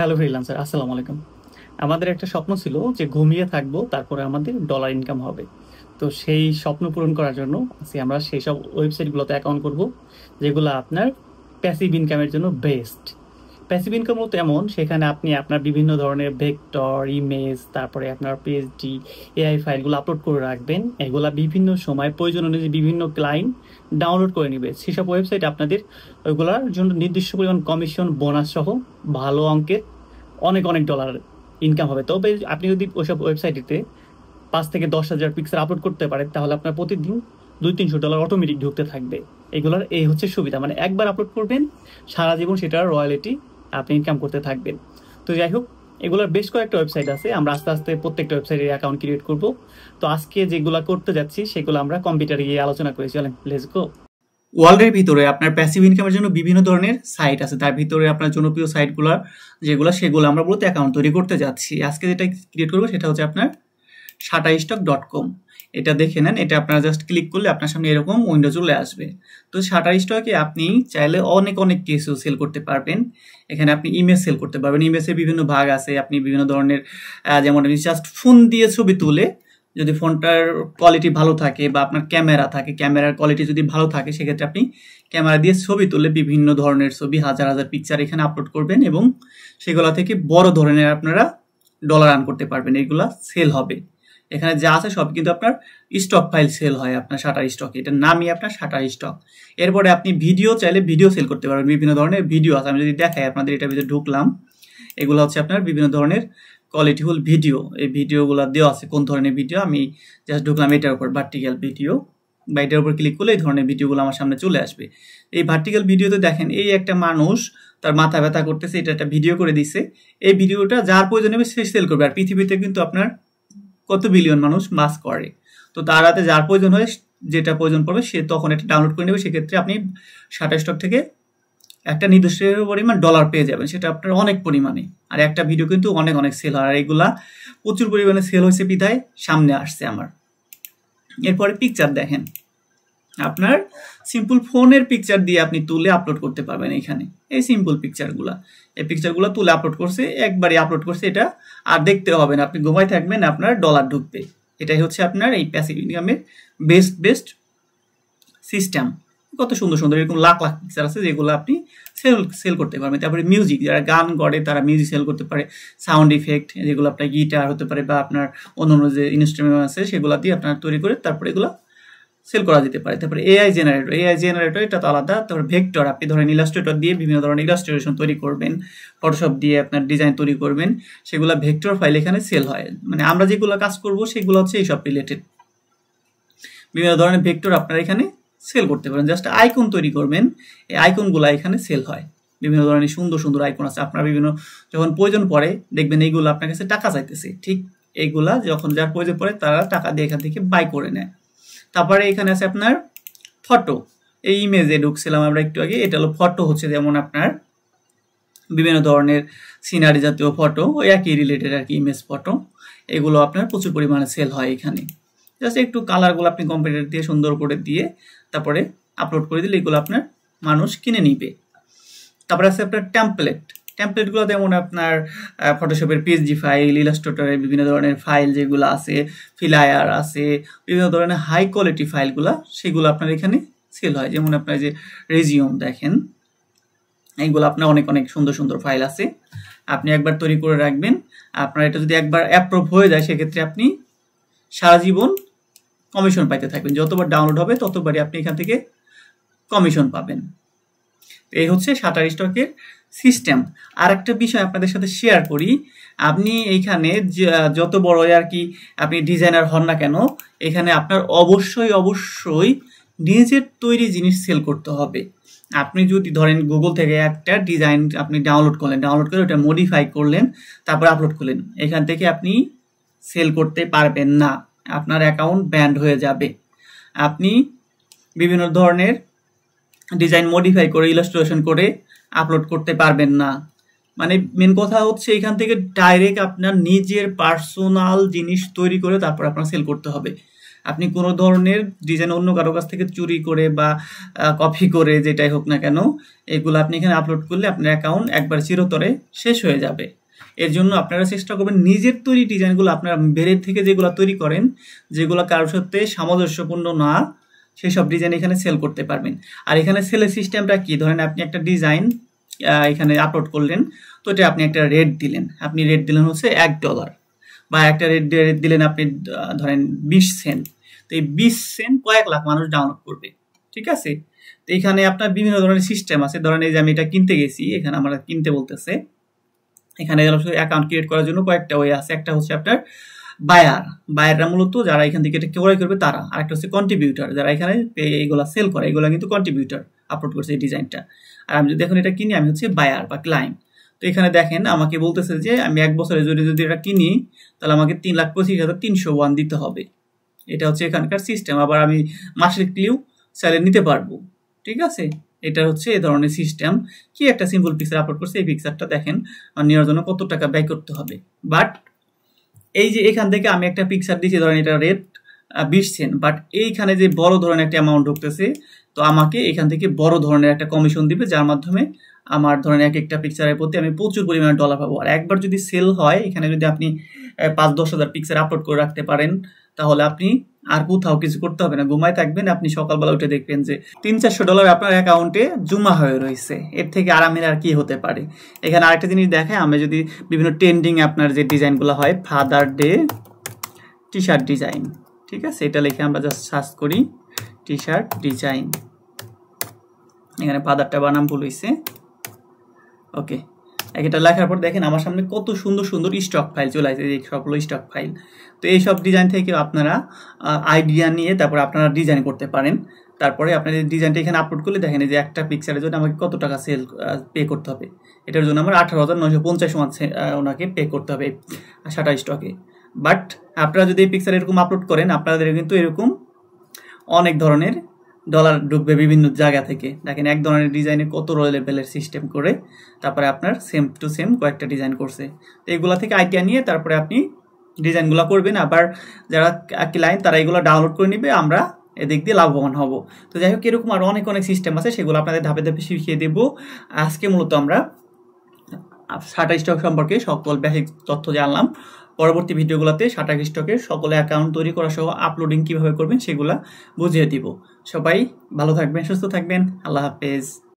Hello freelancer, আসসালামু আলাইকুম। আমাদের একটা স্বপ্ন ছিল যে ঘুমিয়ে থাকবো, তারপরে আমাদের ডলার ইনকাম হবে। তো সেই স্বপ্ন পূরণ করার জন্য আজকে আমরা সেই সব ওয়েবসাইটগুলোতে অ্যাকাউন্ট করব, যেগুলো আপনার প্যাসিভ ইনকামের জন্য বেস্ট। প্যাসিভ ইনকাম বলতে এমন, সেখানে আপনি আপনার বিভিন্ন ধরনের ভেক্টর, ইমেজ, তারপরে আপনার পিএইচডি, এআই ফাইলগুলো আপলোড করে রাখবেন। এগুলা বিভিন্ন সময় প্রয়োজন অনুযায়ী বিভিন্ন ক্লায়েন্ট ডাউনলোড করে নেবে। সেসব ওয়েবসাইট আপনাদের ওইগুলোর জন্য নির্দিষ্ট পরিমাণ কমিশন, বোনাস সহ ভালো অঙ্কের অনেক অনেক ডলার ইনকাম হবে। তবে আপনি যদি ওইসব ওয়েবসাইটে 5 থেকে 10 হাজার পিক্সেল আপলোড করতে পারেন, তাহলে আপনার প্রতিদিন $200-300 অটোমেটিক ঢুকতে থাকবে। এগুলোর এই হচ্ছে সুবিধা, মানে একবার আপলোড করবেন, সারা জীবন সেটার রয়্যালিটি আপনি ইনকাম করতে থাকবেন। তো যাই হোক, এগুলোর বেশ কয়েকটা ওয়েবসাইট আছে। আমরা আস্তে আস্তে প্রত্যেকটা ওয়েবসাইটের অ্যাকাউন্ট ক্রিয়েট করব। তো আজকে যেগুলো করতে যাচ্ছি সেগুলো আমরা কম্পিউটারে গিয়ে আলোচনা করেছি। চলেন, লেটস গো। ওয়ার্ল্ডের ভিতরে আপনার প্যাসিভ ইনকামের জন্য বিভিন্ন ধরনের সাইট আছে। তার ভিতরে আপনার জনপ্রিয় সাইটগুলো সেগুলো আমরা বলতে অ্যাকাউন্ট তৈরি করতে যাচ্ছি। আজকে যেটা ক্রিয়েট করবো সেটা হচ্ছে আপনার shutterstock.com। এটা দেখে নেন, এটা আপনারা জাস্ট ক্লিক করলে আপনার সামনে এরকম উইন্ডো চলে আসবে। তো শাটারস্টকে আপনি চাইলে অনেক অনেক কিছু সেল করতে পারবেন। এখানে আপনি ইমেজ সেল করতে পারবেন। ইমেজের বিভিন্ন ভাগ আছে, আপনি বিভিন্ন ধরনের যেমন আপনি জাস্ট ফোন দিয়ে ছবি তুলে, যদি ফোনটার কোয়ালিটি ভালো থাকে বা আপনার ক্যামেরা থাকে, ক্যামেরার কোয়ালিটি যদি ভালো থাকে, সেক্ষেত্রে আপনি ক্যামেরা দিয়ে ছবি তুলে বিভিন্ন ধরনের ছবি, হাজার হাজার পিকচার এখানে আপলোড করবেন এবং সেগুলো থেকে বড় ধরনের আপনারা ডলার আর্ন করতে পারবেন। এগুলা সেল হবে। এখানে যা আছে সব কিন্তু আপনার স্টক ফাইল সেল হয় আপনার শাটার স্টক। এটার নামই আপনার শাটার স্টক। এরপরে আপনি ভিডিও চাইলে ভিডিও সেল করতে পারবেন। বিভিন্ন ধরনের ভিডিও আছে, আমি যদি দেখাই আপনাদের, এটার ভিতরে ঢুকলাম, এগুলো হচ্ছে আপনার বিভিন্ন ধরনের কোয়ালিটিফুল ভিডিও। এই ভিডিওগুলো দেওয়া আছে কোন ধরনের ভিডিও। আমি জাস্ট ঢুকলাম এটার উপর, ভার্টিক্যাল ভিডিও, বা এটার উপর ক্লিক করলে এই ধরনের ভিডিওগুলো আমার সামনে চলে আসবে। এই ভার্টিক্যাল ভিডিওতে দেখেন, এই একটা মানুষ তার মাথা ব্যথা করতেছে, এটা একটা ভিডিও করে দিছে। এই ভিডিওটা যার প্রয়োজন হবে সে সেল করবে। আর পৃথিবীতে কিন্তু আপনার কত বিলিয়ন মানুষ বাস করে, তো তার হাতে যার প্রয়োজন হয়, যেটা প্রয়োজন পড়বে, সে তখন এটা ডাউনলোড করে নেবে। সেক্ষেত্রে আপনি শাটারস্টক থেকে একটা নির্দিষ্ট পরিমাণ ডলার পেয়ে যাবেন, সেটা আপনার অনেক পরিমাণে। আর একটা ভিডিও কিন্তু অনেক অনেক সেল হয়, আর এগুলা প্রচুর পরিমাণে সেল হয়েছে বিধায় সামনে আসছে আমার। এরপরে পিকচার দেখেন, আপনার সিম্পল ফোনের পিকচার দিয়ে আপনি তুলে আপলোড করতে পারবেন। এখানে এই সিম্পল পিকচারগুলা, এই পিকচারগুলো তুলে আপলোড করছে, একবারে আপলোড করছে, এটা আর দেখতে হবে না, আপনি ঘুমাই থাকবেন, আপনার ডলার ঢুকবে। এটাই হচ্ছে আপনার এই প্যাসিভ ইনকামের বেস্ট সিস্টেম। কত সুন্দর সুন্দর এরকম লাখ লাখ পিকচার আছে যেগুলো আপনি সেল করতে পারবেন। তারপরে মিউজিক, যারা গান করে তারা মিউজিক সেল করতে পারে। সাউন্ড ইফেক্ট, যেগুলো আপনার গিটার হতে পারে বা আপনার অন্য যে ইনস্ট্রুমেন্ট আছে সেগুলো দিয়ে আপনার তৈরি করে তারপরে এগুলো সেল করা যেতে পারে। তারপরে এআই জেনারেটর এটা তো আলাদা। তারপরে ভেক্টর, আপনি ধরেন ইলাস্ট্রেটর দিয়ে বিভিন্ন ধরনের ইলাস্ট্রেশন তৈরি করবেন, ফটোশপ দিয়ে আপনার ডিজাইন তৈরি করবেন, সেগুলো ভেক্টর ফাইল এখানে সেল হয়। মানে আমরা যেগুলো কাজ করব সেগুলো হচ্ছে এইসব রিলেটেড। বিভিন্ন ধরনের ভেক্টর আপনারা এখানে সেল করতে পারেন। জাস্ট আইকন তৈরি করবেন, এই আইকনগুলো এখানে সেল হয়। বিভিন্ন ধরনের সুন্দর সুন্দর আইকন আছে। আপনার বিভিন্ন যখন প্রয়োজন পড়ে দেখবেন এইগুলো আপনার কাছে টাকা চাইতেছে, ঠিক এইগুলা যখন যার প্রয়োজন পড়ে তারা টাকা দিয়ে এখান থেকে বাই করে নেয়। তারপরে এখানে আছে আপনার ফটো। এই ইমেজে ঢুকছিলাম আমরা একটু আগে, এটা হলো ফটো, হচ্ছে যেমন আপনার বিভিন্ন ধরনের সিনারি জাতীয় ফটো, ওই একই রিলেটেড আর কি, ইমেজ ফটো। এগুলো আপনার প্রচুর পরিমাণে সেল হয় এখানে। জাস্ট একটু কালারগুলো আপনি কম্পিউটার দিয়ে সুন্দর করে দিয়ে তারপরে আপলোড করে দিলে এগুলো আপনার মানুষ কিনে নিবে। তারপরে আছে আপনার টেমপ্লেটগুলো, যেমন আপনার ফটোশপের পিএসজি ফাইল, ইলাস্ট্রেটরের বিভিন্ন ধরনের ফাইল যেগুলো আছে, ফিলায়ার আছে, বিভিন্ন ধরনের হাই কোয়ালিটি ফাইলগুলো, সেগুলো আপনার এখানে সেল হয়। যেমন আপনার যে রেজিউম দেখেন, এইগুলো আপনার অনেক অনেক সুন্দর সুন্দর ফাইল আছে, আপনি একবার তৈরি করে রাখবেন। আপনার এটা যদি একবার অ্যাপ্রুভ হয়ে যায়, সেক্ষেত্রে আপনি সারা জীবন কমিশন পাইতে থাকবেন। যতবার ডাউনলোড হবে ততবারই আপনি এখান থেকে কমিশন পাবেন। এই হচ্ছে শাটারস্টকের সিস্টেম। আর একটা বিষয় আপনাদের সাথে শেয়ার করি, আপনি এইখানে যত বড় আর কি আপনি ডিজাইনার হন না কেন, এখানে আপনার অবশ্যই নিজের তৈরি জিনিস সেল করতে হবে। আপনি যদি ধরেন গুগল থেকে একটা ডিজাইন আপনি ডাউনলোড করে ওটা মডিফাই করলেন, তারপর আপলোড করলেন, এখান থেকে আপনি সেল করতে পারবেন না, আপনার অ্যাকাউন্ট ব্যান্ড হয়ে যাবে। আপনি বিভিন্ন ধরনের ডিজাইন মডিফাই করে, ইলাস্ট্রেশন করে আপলোড করতে পারবেন না। মানে মেন কথা হচ্ছে এখান থেকে ডাইরেক্ট আপনার নিজের পার্সোনাল জিনিস তৈরি করে তারপর আপনার সেল করতে হবে। আপনি কোনো ধরনের ডিজাইন অন্য কারো কাছ থেকে চুরি করে বা কপি করে যেটাই হোক না কেন, এগুলো আপনি এখানে আপলোড করলে আপনার অ্যাকাউন্ট একবার চিরতরে শেষ হয়ে যাবে। এর জন্য আপনারা চেষ্টা করবেন নিজের তৈরি ডিজাইনগুলো, আপনারা বেরের থেকে যেগুলো তৈরি করেন, যেগুলো কারোর সাথে সামঞ্জস্যপূর্ণ না, সেই সব ডিজাইন এখানে সেল করতে পারবেন। আর এখানে সেলের সিস্টেমটা কি, ধরেন আপনি একটা ডিজাইন এখানে আপলোড করলেন, তো এটা আপনি একটা রেট দিলেন, আপনি রেট দিলেন হচ্ছে $1, বা একটা রেট দিলেন আপনি ধরেন 20 সেন্ট। তো এই 20 সেন্ট কয়েক লাখ মানুষ ডাউনলোড করবে, ঠিক আছে। তো এখানে আপনার বিভিন্ন ধরনের সিস্টেম আছে। ধরেন এই যে আমি এটা কিনতে গেছি, এখানে আমরা কিনতে বলতেছে, এখানে অ্যাকাউন্ট ক্রিয়েট করার জন্য কয়েকটা ওয়ে আছে। একটা হচ্ছে আপনার বায়াররা মূলত যারা এখান থেকে এটা ক্রয় করবে তারা, আর একটা হচ্ছে কন্ট্রিবিউটর যারা এখানে এইগুলা সেল করে, এগুলা কিন্তু কন্ট্রিবিউটর আপলোড করছে এই ডিজাইনটা। আর আমি যদি এখন এটা কিনি, আমি হচ্ছে বায়ার বা ক্লায়েন্ট। তো এখানে দেখেন আমাকে বলতেছে যে আমি 1 বছরে যদি এটা কিনি, তাহলে আমাকে 3,25,301 দিতে হবে। এটা হচ্ছে এখানকার সিস্টেম। আবার আমি মাসিকলিও চাইলে নিতে পারবো, ঠিক আছে। এটা হচ্ছে এই ধরনের সিস্টেম। কি একটা সিম্পল পিকচার আপলোড করছে, এই পিকচারটা দেখেন নেওয়ার জন্য কত টাকা ব্যয় করতে হবে। বাট এই যে এখান থেকে আমি একটা পিকচার দিচ্ছি, ধরেন এটা রেট 20 সেন্ট, বাট এইখানে যে বড় ধরনের একটা অ্যামাউন্ট ঢুকতেছে, তো আমাকে এখান থেকে বড় ধরনের একটা কমিশন দিবে, যার মাধ্যমে আমার ধরেন এক একটা পিকচারের প্রতি আমি প্রচুর পরিমাণে ডলার পাবো। আর একবার যদি সেল হয়, এখানে যদি আপনি 5-10 হাজার পিকচার আপলোড করে রাখতে পারেন, তাহলে আপনি আর কোথাও কিছু করতে হবে না, ঘুমায় থাকবেন, আপনি সকালবেলা উঠে দেখবেন যে $300-400 আপনার অ্যাকাউন্টে জমা হয়ে রয়েছে। এর থেকে আরামের আর কি হতে পারে। এখানে আরেকটা জিনিস দেখায়, আমরা যদি বিভিন্ন ট্রেন্ডিং আপনার যে ডিজাইনগুলো হয়, father day T shirt design, ঠিক আছে, এটা লিখে আমরা জাস্ট সার্চ করি টি শার্ট ডিজাইন। এখানে ফাদারটা বানাম ভুল হয়েছে, ওকে। এটা লেখার পর দেখেন আমার সামনে কত সুন্দর সুন্দর স্টক ফাইল চলে আসছে, এই সবগুলো স্টক ফাইল। তো এই সব ডিজাইন থেকে আপনারা আইডিয়া নিয়ে তারপরে আপনারা ডিজাইন করতে পারেন। তারপরে আপনাদের ডিজাইনটা এখানে আপলোড করলে দেখেন যে একটা পিকচারের জন্য আমাকে কত টাকা সেল পে করতে হবে। এটার জন্য আমার 18,950 ওনাকে পে করতে হবে 60 স্টকে। বাট আপনারা যদি এই পিকচার এরকম আপলোড করেন, আপনাদের কিন্তু এরকম অনেক ধরনের ডলার ঢুকবে বিভিন্ন জায়গা থেকে। দেখেন এক ধরনের ডিজাইনে কত লেভেলের সিস্টেম করে তারপরে আপনার সেম টু সেম কয়েকটা ডিজাইন করছে। তো এইগুলা থেকে আইডিয়া নিয়ে তারপরে আপনি ডিজাইনগুলো করবেন। আবার যারা ক্লায়েন্ট তারা এগুলো ডাউনলোড করে নেবে, আমরা এদিক দিয়ে লাভবান হব। তো যাই হোক, এরকম আরও অনেক অনেক সিস্টেম আছে, সেগুলো আপনাদের ধাপে ধাপে শিখিয়ে দেবো। আজকে মূলত আমরা শাটারস্টক সম্পর্কে সকল বেসিক তথ্য জানলাম। পরবর্তী ভিডিওগুলোতে শাটারস্টকের সকলে অ্যাকাউন্ট তৈরি করা সহ আপলোডিং কিভাবে করবেন সেগুলো বুঝিয়ে দিব। সবাই ভালো থাকবেন, সুস্থ থাকবেন, আল্লাহ হাফেজ।